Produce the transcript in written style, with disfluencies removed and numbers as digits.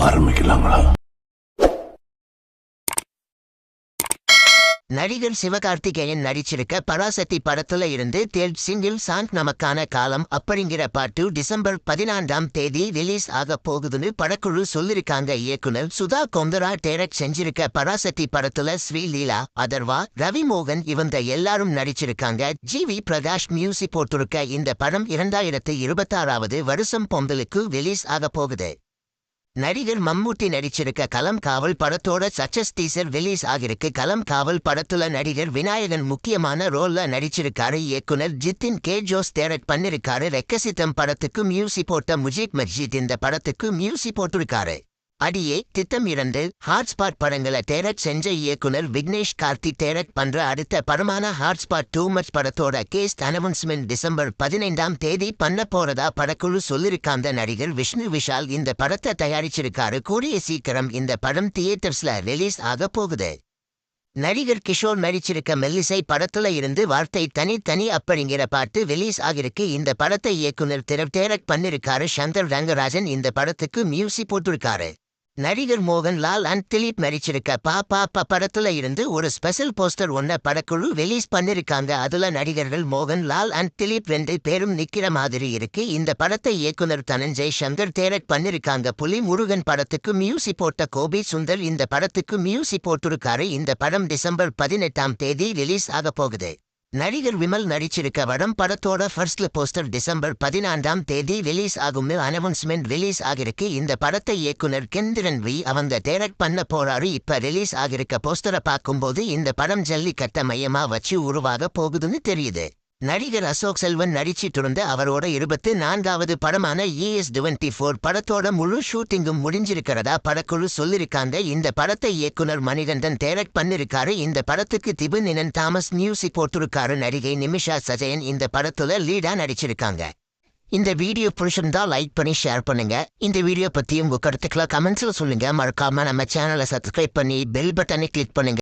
ஆரம்பிக்கலாங்களா? நடிகர் சிவகார்த்திகேயன் நடிச்சிருக்க பராசக்தி படத்துல இருந்து தேர்ட் சிங்கிள் சாங் நமக்கான காலம் அப்படிங்கிற பாட்டு டிசம்பர் 14 ரிலீஸ் ஆக போகுதுன்னு படக்குழு சொல்லிருக்காங்க. இயக்குனர் சுதா கொந்தரா டைரக்ட் செஞ்சிருக்க பராசக்தி படத்துல ஸ்ரீலீலா, அதர்வா, ரவி மோகன் இவங்க எல்லாரும் நடிச்சிருக்காங்க. ஜிவி பிரகாஷ் மியூசிக் போட்டிருக்க இந்த படம் 2026வது வருஷம் பொங்கலுக்கு ரிலீஸ் ஆக போகுது. நடிகர் மம்மூட்டி நடிச்சிருக்க களம் காவல் படத்தோட சக்சஸ் டீசர் ரிலீஸ் ஆகிருக்கு. களம் காவல் படத்துல நடிகர் விநாயகன் முக்கியமான ரோல்ல நடிச்சிருக்காரு. இயக்குனர் ஜித்தின் கே ஜோஸ் டைரக்ட் பண்ணிருக்காரு. ரெக்கசித்தம் படத்துக்கு மியூசிக் போட்ட முஜீப் மஜீத் இந்த படத்துக்கு மியூசிக் போட்டிருக்காரு. அடியே திட்டம் 2 ஹாட்ஸ்பாட் படங்களை டைரக்ட் செஞ்ச இயக்குனர் விக்னேஷ் கார்த்திக் டைரக்ட் பண்ற அடுத்த படமான ஹாட்ஸ்பாட் 2 மச் படத்தோட கேஸ்ட் அனௌன்ஸ்மெண்ட் டிசம்பர் 15 பண்ண போறதா படக்குழு சொல்லிருக்காங்க. நடிகர் விஷ்ணு விஷால் இந்த படத்தை தயாரிச்சிருக்காரு. கூடிய சீக்கிரம் இந்த படம் தியேட்டர்ஸ்ல ரிலீஸ் ஆக போகுது. நடிகர் கிஷோர் நடிச்சிருக்க மெல்லிசை படத்துல இருந்து வார்த்தை தனி தனி அப்படிங்கிற பாட்டு ரிலீஸ் ஆகிருக்கு. இந்த படத்தை இயக்குனர் டைரக்ட் பண்ணிருக்காரு. சங்கர் ரங்கராஜன் இந்த படத்துக்கு மியூசிக் போட்டிருக்காரு. நடிகர் மோகன் லால் அண்ட் திலீப் நடிச்சிருக்க பா படத்துல இருந்து ஒரு ஸ்பெஷல் போஸ்டர் ஒன்ன படக்குழு ரிலீஸ் பண்ணிருக்காங்க. அதுல நடிகர்கள் மோகன் லால் அண்ட் திலீப் 2 பேரும் நிக்கிற மாதிரி இருக்கு. இந்த படத்தை இயக்குனர் தனஞ்சய் சங்கர் டைரக்ட் பண்ணிருக்காங்க. புலி முருகன் படத்துக்கு மியூசிக் போட்ட கோபி சுந்தர் இந்த படத்துக்கு மியூசிக் போட்டிருக்காரு. இந்த படம் டிசம்பர் 18 ரிலீஸ் ஆக போகுது. நடிகர் விமல் நடிச்சிருக்க வடம் படத்தோட ஃபர்ஸ்ட் போஸ்டர் டிசம்பர் 14 ரிலீஸ் ஆகும்னு அனௌன்ஸ்மெண்ட் ரிலீஸ் ஆகிருக்கு. இந்த படத்தை இயக்குனர் கெந்திரன் வி அவங்க டைரக்ட் பண்ண போறாரு. இப்ப ரிலீஸ் ஆகிருக்க போஸ்டரை பார்க்கும்போது இந்த படம் ஜல்லிக்கட்ட மையமா வச்சு உருவாக போகுதுன்னு தெரியுது. நடிகர் அசோக் செல்வன் நடிச்சிட்டு இருந்த அவரோட 24வது படமான ES24 படத்தோட முழு ஷூட்டிங்கும் முடிஞ்சிருக்கிறதா படக்குழு சொல்லிருக்காங்க. இந்த படத்தை இயக்குனர் மணிகண்டன் டைரக்ட் பண்ணிருக்காரு. இந்த படத்துக்கு திபுநினன் தாமஸ் மியூசிக் போட்டிருக்காரு. நடிகை நிமிஷா சஜயன் இந்த படத்துல லீடா நடிச்சிருக்காங்க. இந்த வீடியோ பிடிச்சிருந்தா லைக் பண்ணி ஷேர் பண்ணுங்க. இந்த வீடியோ பத்தி உங்க கருத்துக்களை கமெண்ட்ஸ்ல சொல்லுங்க. மறக்காம நம்ம சேனலை சப்ஸ்கிரைப் பண்ணி பெல் பட்டனை கிளிக் பண்ணுங்க.